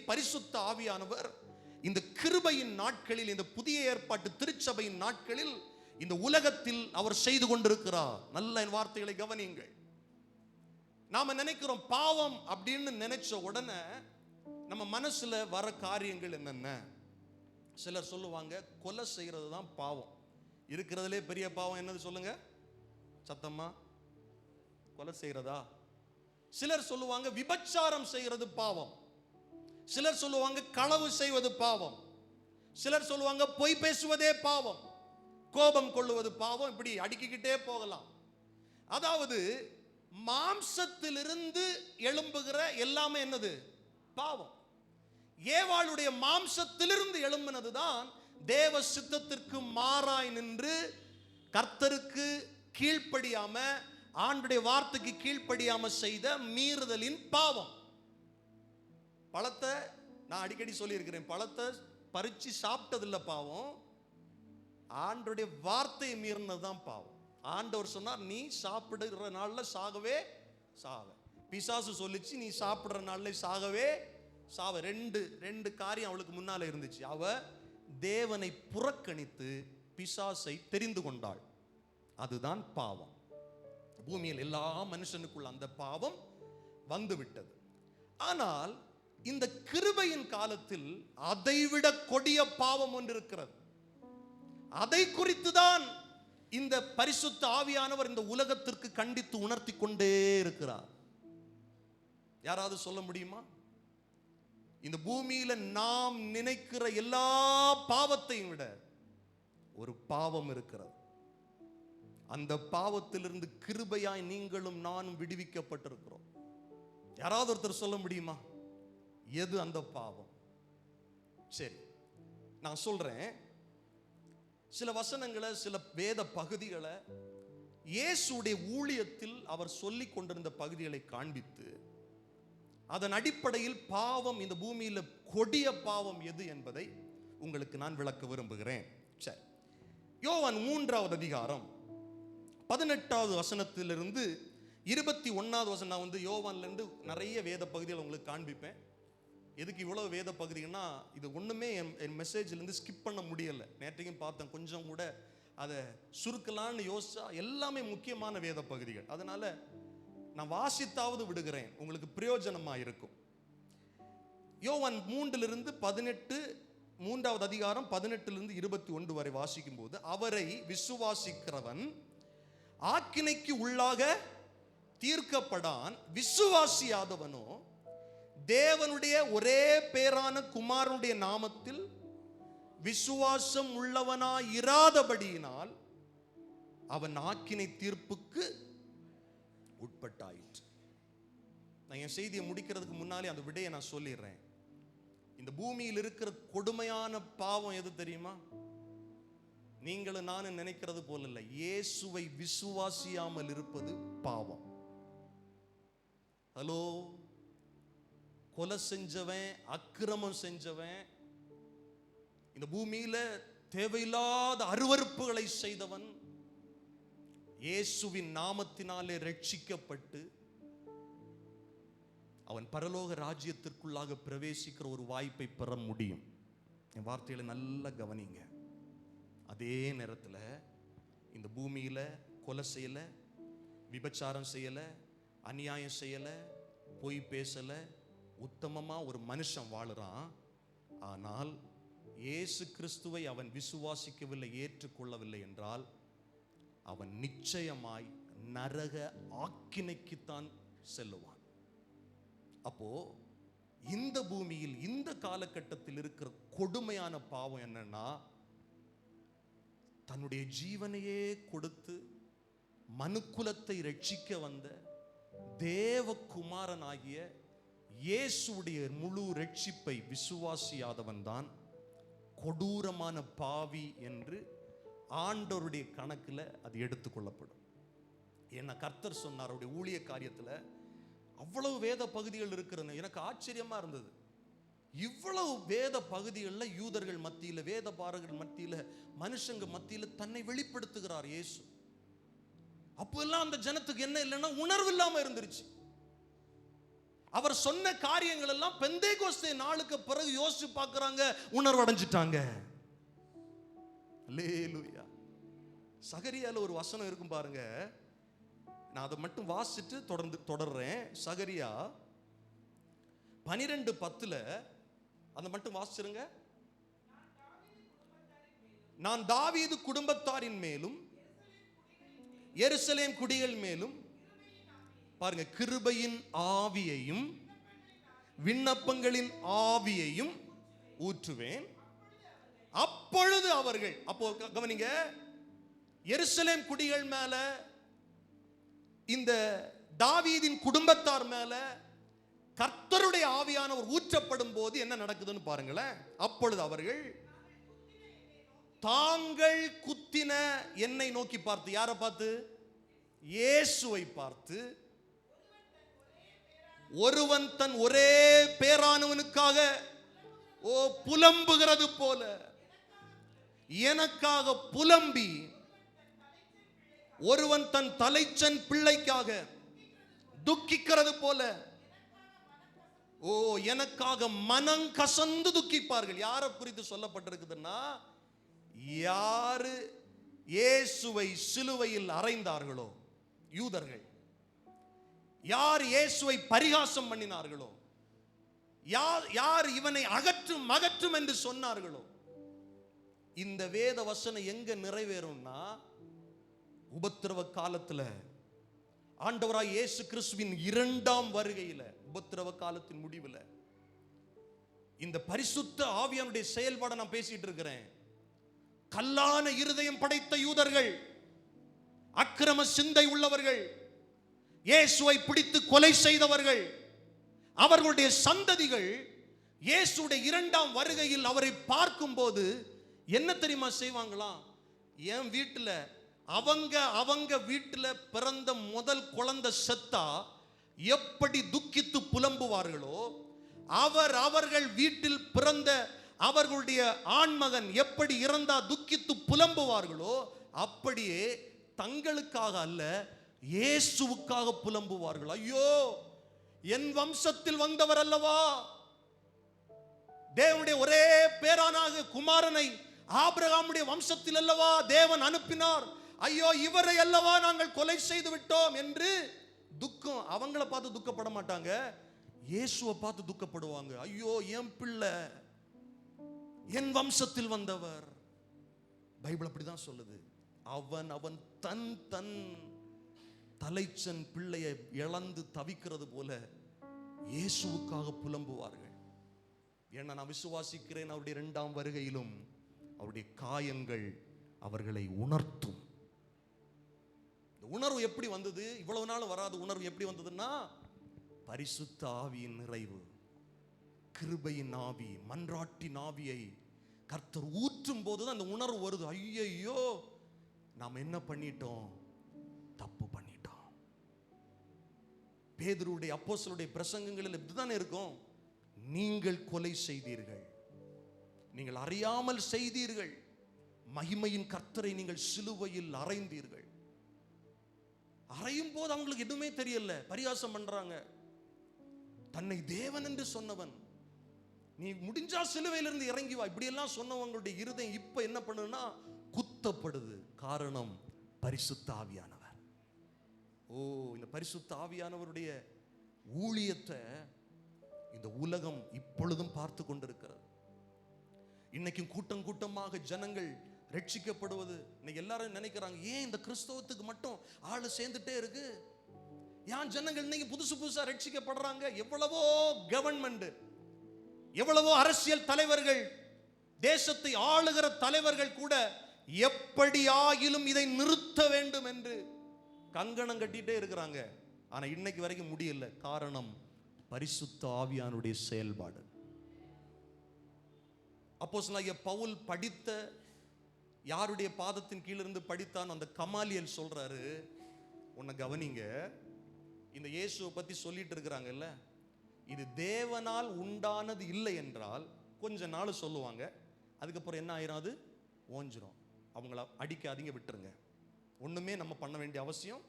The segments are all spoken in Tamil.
பரிசுத்த ஆவியானவர் இந்த கிருபையின் நாட்களில், இந்த புதிய ஏற்பாட்டு திருச்சபையின் நாட்களில் இந்த உலகத்தில் அவர் செய்து கொண்டிருக்கிறார். நல்ல வார்த்தைகளை கவனியுங்கள். நாம நினைக்கிறோம் பாவம் அப்படின்னு நினைச்ச உடனே நம்ம மனசுல வர காரியங்கள் என்னென்ன? சிலர் சொல்லுவாங்க கொலை செய்யறது தான் பாவம். இருக்கிறதுலே பெரிய பாவம் என்னது சொல்லுங்க சத்தமா? கொலை செய்யறதா? சிலர் சொல்லுவாங்க விபச்சாரம் செய்யறது பாவம். சிலர் சொல்லுவாங்க களவு செய்வது பாவம். சிலர் சொல்லுவாங்க பொய் பேசுவதே பாவம், கோபம் கொள்ளுவது பாவம். இப்படி அடுக்கிக்கிட்டே போகலாம். அதாவது மாம்சத்திலிருந்து எழும்புகிற எல்லாமே என்னது? பாவம். ஏவாளுடைய மாம்சத்திலிருந்து எழும்பினதுதான் தேவ சித்தத்திற்கு மாறாய் நின்று கர்த்தருக்கு கீழ்ப்படியாம, ஆண்டுடைய வார்த்தைக்கு கீழ்ப்படியாம செய்த மீறுதலின் பாவம். பழத்தை நான் அடிக்கடி சொல்லியிருக்கிறேன், பழத்தை பறிச்சு சாப்பிட்டதில்ல பாவம், ஆண்டுடைய வார்த்தையை மீறினது தான் பாவம். ஆண்டவர் சொன்னார் நீ சாப்பிடுற நாள்ல சாகவே சாக. பிசாசு சொல்லிச்சு நீ சாப்பிடுற நாள்ல சாகவே சாவ. ரெண்டு காரியம் அவளுக்கு முன்னால இருந்துச்சு. அவ தேவனை புறக்கணித்து பிசாசை தெரிந்து கொண்டாள். அதுதான் பாவம். பூமியில் எல்லா மனுஷனுக்குள்ள அந்த பாவம் வந்து விட்டது. ஆனால் இந்த கிருபையின் காலத்தில் அதைவிட கொடிய பாவம் ஒன்று இருக்கிறது. அதை குறித்து தான் இந்த பரிசுத்த ஆவியானவர் இந்த உலகத்திற்கு கண்டித்து உணர்த்தி கொண்டே இருக்கிறார். யாராவது சொல்ல முடியுமா? இந்த பூமியில நாம் நினைக்கிற எல்லா பாவத்தையும் விட ஒரு பாவம் இருக்கிறது. அந்த பாவத்திலிருந்து கிருபையாய் நீங்களும் நானும் விடுவிக்கப்பட்டிருக்கிறோம். யாராவது ஒருத்தர் சொல்ல முடியுமா எது அந்த பாவம்? சரி, நான் சொல்றேன். சில வசனங்களை, சில வேத பகுதிகளை, இயேசுடைய ஊழியத்தில் அவர் சொல்லிக் கொண்டிருந்த பகுதிகளை காண்பித்து அதன் அடிப்படையில் பாவம், இந்த பூமியில் கொடிய பாவம் எது என்பதை உங்களுக்கு நான் விளக்க விரும்புகிறேன். சரி, யோவான் 3வது அதிகாரம் 18வது வசனத்திலிருந்து 21வது வசனம். நான் வந்து யோவான்ல இருந்து நிறைய வேத பகுதிகளை உங்களுக்கு காண்பிப்பேன். எதுக்கு இவ்வளவு வேத பகுதின்னா, இது ஒண்ணுமே என் மெசேஜ்ல இருந்து ஸ்கிப் பண்ண முடியல. நேற்றையும் பார்த்தேன், கொஞ்சம் கூட அதை சுருக்கலான்னு யோசிச்சா எல்லாமே முக்கியமான வேத பகுதிகள். அதனால நான் வாசித்தாவது விடுகிறேன், உங்களுக்கு பிரயோஜனமா இருக்கும். யோவான் 3வது அதிகாரம் 18லிருந்து 21 வரை வாசிக்கும் போது, அவரை விசுவாசிக்கிறவன் ஆக்கினைக்கு உள்ளாக தீர்க்கப்படான், விசுவாசியாதவனோ தேவனுடைய ஒரே பேரான குமாரனுடைய நாமத்தில் விசுவாசம் உள்ளவனாய் இராதபடியினால் அவன் ஆக்கினை தீர்ப்புக்கு உட்பட்டாயிற்று. நான் என் செய்தியை முடிக்கிறதுக்கு முன்னாலே அந்த விடையை நான் சொல்லிடுறேன். இந்த பூமியில் இருக்கிற கொடுமையான பாவம் எது தெரியுமா? நீங்களும் நானும் நினைக்கிறது போல இல்லை. இயேசுவை விசுவாசியாமல் இருப்பது பாவம். ஹலோ, கொலை செஞ்சவன், அக்கிரமம் செஞ்சவன், இந்த பூமியில தேவையில்லாத அருவருப்புகளை செய்தவன், இயேசுவின் நாமத்தினாலே ரட்சிக்கப்பட்டு அவன் பரலோக ராஜ்யத்திற்குள்ளாக பிரவேசிக்கிற ஒரு வாய்ப்பை பெற முடியும். என் வார்த்தைகளை நல்லா கவனிங்க. அதே நேரத்தில் இந்த பூமியில கொலை செய்யல, விபச்சாரம் செய்யல, அநியாயம் செய்யல, பொய் பேசல, உத்தமமா ஒரு மனுஷன் வாழுறான். ஆனால் இயேசு கிறிஸ்துவை அவன் விசுவாசிக்கவில்லை, ஏற்றுக்கொள்ளவில்லை என்றால் அவன் நிச்சயமாய் நரக ஆக்கினைக்குத்தான் செல்லுவான். அப்போ இந்த பூமியில் இந்த காலகட்டத்தில் இருக்கிற கொடுமையான பாவம் என்னன்னா, தன்னுடைய ஜீவனையே கொடுத்து மனுக்குலத்தை ரட்சிக்க வந்த தேவகுமாரனாகிய இயேசுடைய முழு ரட்சிப்பை விசுவாசியாதவன் தான் கொடூரமான பாவி என்று ஆண்டவருடைய கணக்கில் அது எடுத்துக்கொள்ளப்படும். ஏன்னா கர்த்தர் சொன்னார் அவருடைய ஊழிய காரியத்தில் அவ்வளவு வேத பகுதிகள் இருக்கிறது. எனக்கு ஆச்சரியமா இருந்தது. இவ்வளவு வேத பகுதிகளில் யூதர்கள் மத்தியில், வேத பாரகர்கள் மத்தியில், மனுஷங்க மத்தியில் தன்னை வெளிப்படுத்துகிறார் இயேசு. அப்போ எல்லாம் அந்த ஜனத்துக்கு என்ன இல்லைன்னா உணர்வு இல்லாம இருந்துருச்சு. அவர் சொன்ன காரியங்கள் எல்லாம் பெந்தேகோஸ்தே நாளுக்கு பிறகு யோசிச்சு பார்க்கறாங்க, உணர்வு அடைஞ்சிட்டாங்க. அல்லேலூயா. சகரியால ஒரு வசனம் இருக்கும் பாருங்க, நான் அதை மட்டும் வாசிட்டு தொடர்றேன். சகரியா 12:10 அதை மட்டும் வாசிச்சிருங்க. நான் தாவீது குடும்பத்தாரின் மேலும் எருசலேம் குடிகள் மேலும் பாருங்க கிருபையின் ஆவியையும் விண்ணப்பங்களின் ஆவியையும் ஊற்றுவேன், அப்பொழுது அவர்கள், அப்போ கவனிங்க, எருசலேம் குடிகள் மேல, இந்த தாவீதின் குடும்பத்தார் மேல கர்த்தருடைய ஆவியானவர் ஊற்றப்படும் போது என்ன நடக்குதுன்னு பாருங்களேன். அப்பொழுது அவர்கள் தாங்கள் குத்தின என்னை நோக்கி பார்த்து, யாரை பார்த்து? இயேசுவை பார்த்து, ஒருவன் தன் ஒரே பேரானவனுக்காக புலம்புகிறது போல எனக்காக புலம்பி, ஒருவன் தன் தலைச்சன் பிள்ளைக்காக துக்கிக்கிறது போல எனக்காக மனம் கசந்து துக்கிப்பார்கள். யாரை குறித்து சொல்லப்பட்டிருக்குதுன்னா, யாரு இயேசுவை சிலுவையில் அறைந்தார்களோ, யூதர்கள், யார் இயேசுவை பரிகாசம் பண்ணினார்களோ, யார் இவனை அகற்றும் என்று சொன்னார்களோ, இந்த வேத வசனம் எங்க நிறைவேறும்னா, உபத்திரவ காலத்துல, ஆண்டவராய் இயேசு கிறிஸ்துவின் 2ஆம் வருகையில, உபத்திரவ காலத்தின் முடிவில் இந்த பரிசுத்த ஆவியானுடைய செயல்பாட நான் பேசிட்டு இருக்கிறேன். கல்லான இருதயம் படைத்த யூதர்கள், அக்கிரம சிந்தை உள்ளவர்கள், இயேசுவை பிடித்து கொலை செய்தவர்கள், அவர்களுடைய சந்ததிகள் இயேசுடைய 2ஆம் வருகையில் அவரை பார்க்கும்போது என்ன தெரியுமா செய்வாங்களாம்? என் வீட்டில் அவங்க வீட்டில் பிறந்த முதல் குழந்தை செத்தா எப்படி துக்கித்து புலம்புவார்களோ, அவர்கள் வீட்டில் பிறந்த அவர்களுடைய ஆண்மகன் எப்படி இறந்தா துக்கித்து புலம்புவார்களோ, அப்படியே தங்களுக்காக அல்ல, இயேசுவுக்காக புலம்புவார்கள். ஐயோ, என் வம்சத்தில் வந்தவர் அல்லவா, தேவனுடைய ஒரே பேரானாக குமாரனை ஆபிரகாமுடைய வம்சத்தில் அல்லவா தேவன் அனுப்பினார், ஐயோ இவரை அல்லவா நாங்கள் கொலை செய்து விட்டோம் என்று துக்கம். அவங்கள பார்த்து துக்கப்பட மாட்டாங்க, இயேசுவை பார்த்து துக்கப்படுவாங்க. ஐயோ, என் பிள்ளை, என் வம்சத்தில் வந்தவர். பைபிள் அப்படிதான் சொல்லுது. அவன் தன் தன் தலைச்சன் பிள்ளையை இழந்து தவிக்கிறது போல இயேசுவுக்காக புலம்புவார்கள். ஏன்னா நான் விசுவாசிக்கிறேன், அவருடைய 2ஆம் வருகையிலும் அவருடைய காயங்கள் அவர்களை உணர்த்தும். இந்த உணர்வு எப்படி வந்தது? இவ்வளவு நாள் வராத உணர்வு எப்படி வந்ததுன்னா, பரிசுத்த ஆவியின் நிறைவு, கிருபையின் ஆவி, மன்றாட்டின் ஆவியை கர்த்தர் ஊற்றும் போதுதான் அந்த உணர்வு வருது. ஐயையோ, நாம் என்ன பண்ணிட்டோம்? தப்பு பண்ணிட்டோம். பேதுருடைய அப்போஸ்தலருடைய பிரசங்கங்களில் இப்படிதானே இருக்கும். நீங்கள் கொலை செய்தீர்கள், நீங்கள் அறியாமல் செய்தீர்கள், மகிமையின் கர்த்தரை நீங்கள் சிலுவையில் அறைந்தீர்கள். அறையும் போது அவங்களுக்கு எதுவுமே தெரியல, பரிகாசம் பண்றாங்க. தன்னை தேவன் என்று சொன்னவன், நீ முடிஞ்சா சிலுவையிலிருந்து இறங்கி வா, இப்படி எல்லாம் சொன்னவங்களுடைய இருதயம் இப்ப என்ன பண்ணுதுன்னா குத்தப்படுது. காரணம் பரிசுத்த ஆவியானவர். இந்த பரிசுத்த ஆவியானவருடைய ஊழியத்தை இந்த உலகம் இப்பொழுதும் பார்த்து கொண்டிருக்கிறது. இன்னைக்கும் கூட்டம் கூட்டமாக ஜனங்கள் ரட்சிக்கப்படுவது. இன்னைக்கு எல்லாரும் நினைக்கிறாங்க, ஏன் இந்த கிறிஸ்தவத்துக்கு மட்டும் ஆளு சேர்ந்துட்டே இருக்கு, ஏன் ஜனங்கள் இன்னைக்கு புதுசு புதுசா ரட்சிக்கப்படுறாங்க? எவ்வளவோ கவர்மெண்ட், எவ்வளவோ அரசியல் தலைவர்கள், தேசத்தை ஆளுகிற தலைவர்கள் கூட எப்படி ஆகிலும் இதை நிறுத்த வேண்டும் என்று கங்கணம் கட்டிட்டே இருக்கிறாங்க. ஆனா இன்னைக்கு வரைக்கும் முடியல. காரணம் பரிசுத்த ஆவியானுடைய செயல்பாடு. அப்போஸ்தலனாகிய பவுல் படித்த, யாருடைய பாதத்தின் கீழிருந்து படித்தான்? அந்த கமாலியல் சொல்றாரு, உன்னை கவனிங்க, இந்த இயேசுவை பத்தி சொல்லிட்டு இருக்கிறாங்கல்ல, இது தேவனால் உண்டானது இல்லை என்றால் கொஞ்ச நாள் சொல்லுவாங்க, அதுக்கப்புறம் என்ன ஆயிரும்? அது ஓஞ்சிரும். அவங்கள அடிக்காதீங்க, விட்டுருங்க, ஒண்ணுமே நம்ம பண்ண வேண்டிய அவசியம்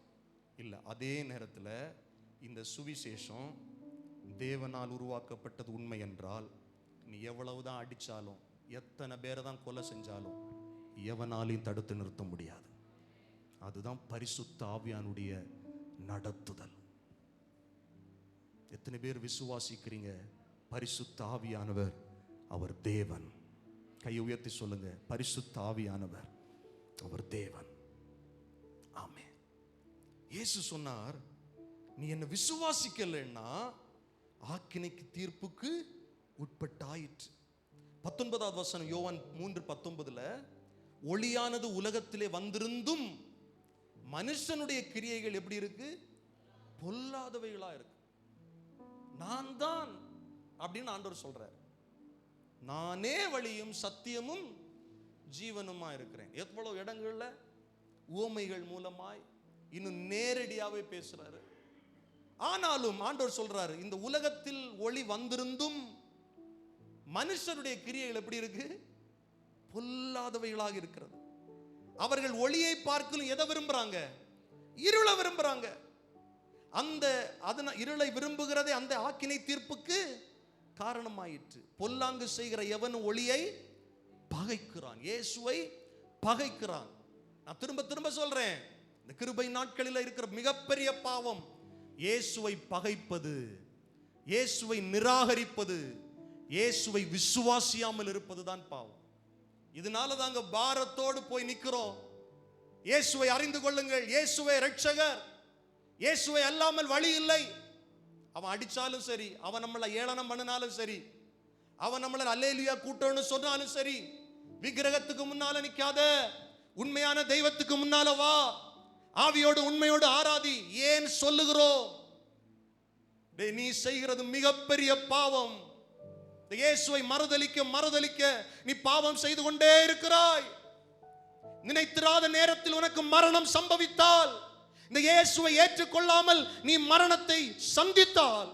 இல்லை. அதே நேரத்தில் இந்த சுவிசேஷம் தேவனால் உருவாக்கப்பட்டது உண்மை என்றால், நீ எவ்வளவுதான் அடிச்சாலும், எத்தனை பேரை தான் கொலை செஞ்சாலும் எவனாலையும் தடுத்து நிறுத்த முடியாது. அதுதான் பரிசுத்த ஆவியானுடைய நடத்துதல். எத்தனை பேர் விசுவாசிக்கிறீங்க? பரிசுத்த ஆவியானவர் அவர் தேவன். கையை உயர்த்தி சொல்லுங்க, பரிசுத்த ஆவியானவர் அவர் தேவன். ஆமென். இயேசு சொன்னார், நீ என்ன விசுவாசிக்கலைன்னா ஆக்கினைக்கு தீர்ப்புக்கு உட்பட்டாயிற்று. 19வது வசனம் யோவான் 3:19, ஒளியானது உலகத்திலே வந்திருந்தும் மனுஷனுடைய கிரியைகள் எப்படி இருக்கு? பொல்லாதவைகளா இருக்கு. நான் தான் அப்படின்னு ஆண்டவர் சொல்றார். நானே வழியும் சத்தியமும் ஜீவனுமா இருக்கிறேன். எவ்வளவு இடங்கள்ல உவமைகள் மூலமாய் இன்னும் நேரடியாவே பேசுறாரு. ஆனாலும் ஆண்டவர் சொல்றாரு, இந்த உலகத்தில் ஒளி வந்திருந்தும் மனுஷருடைய கிரியைகள் எப்படி இருக்கு? பொல்லாதவைகளாக இருக்கிறது. அவர்கள் ஒளியை பார்க்கலும் எதை விரும்புறாங்க? இருளை விரும்புறாங்க. அந்த இருளை விரும்புகிறதே அந்த ஆக்கினை தீர்ப்புக்கு காரணமாயிற்று. பொல்லாங்கு செய்கிற எவன் ஒளியை பகைக்கிறான், இயேசுவை பகைக்கிறான். நான் திரும்ப திரும்ப சொல்றேன், இந்த கிருபை நாட்களில் இருக்கிற மிகப்பெரிய பாவம் இயேசுவை பகைப்பது, இயேசுவை நிராகரிப்பது, இயேசுவை விசுவாசியாமல் இருப்பது தான் பாவம். இதனால தாங்க பாரத்தோடு போய் நிக்கிறோம். இயேசுவை அறிந்து கொள்ளுங்கள், இயேசுவை இரட்சகர், இயேசுவை அல்லாமல் வழி இல்லை. அவன் அடிச்சாலும் சரி, அவன் நம்மளை ஏளனம் பண்ணினாலும் சரி, அவன் நம்மளை அல்லேலூயா கூட்டம்னு சொன்னாலும் சரி, விக்கிரகத்துக்கு முன்னால நிக்காத, உண்மையான தெய்வத்துக்கு முன்னால வா, ஆவியோடு உண்மையோடு ஆராதி. ஏன் சொல்லுகிறோம்? நீ செய்கிறது மிகப்பெரிய பாவம். இயேசுவை மறுதலிக்க நீ பாவம் செய்து கொண்டே இருக்கிறாய். நினைத்திராத நேரத்தில் உனக்கு மரணம் சம்பவித்தால், இந்த இயேசுவை ஏற்றுக்கொள்ளாமல் நீ மரணத்தை சந்தித்தால்,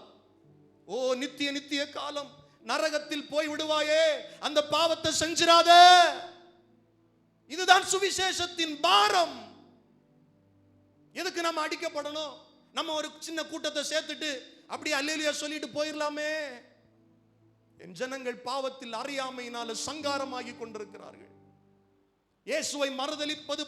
ஓ நித்திய காலம் நரகத்தில் போய் விடுவாயே. அந்த பாவத்தை செஞ்சிராத. இதுதான் சுவிசேஷத்தின் பாரம். எதுக்கு நம்ம அடிக்கப்படணும்? நம்ம ஒரு சின்ன கூட்டத்தை சேர்த்துட்டு அப்படி அல்லேலூயா சொல்லிட்டு போயிடலாமே. என் ஜனங்கள் பாவத்தில் அறியாமையினால சங்காரமாகி கொண்டிருக்கிறார்கள். இயேசுவை மறுதலிப்பது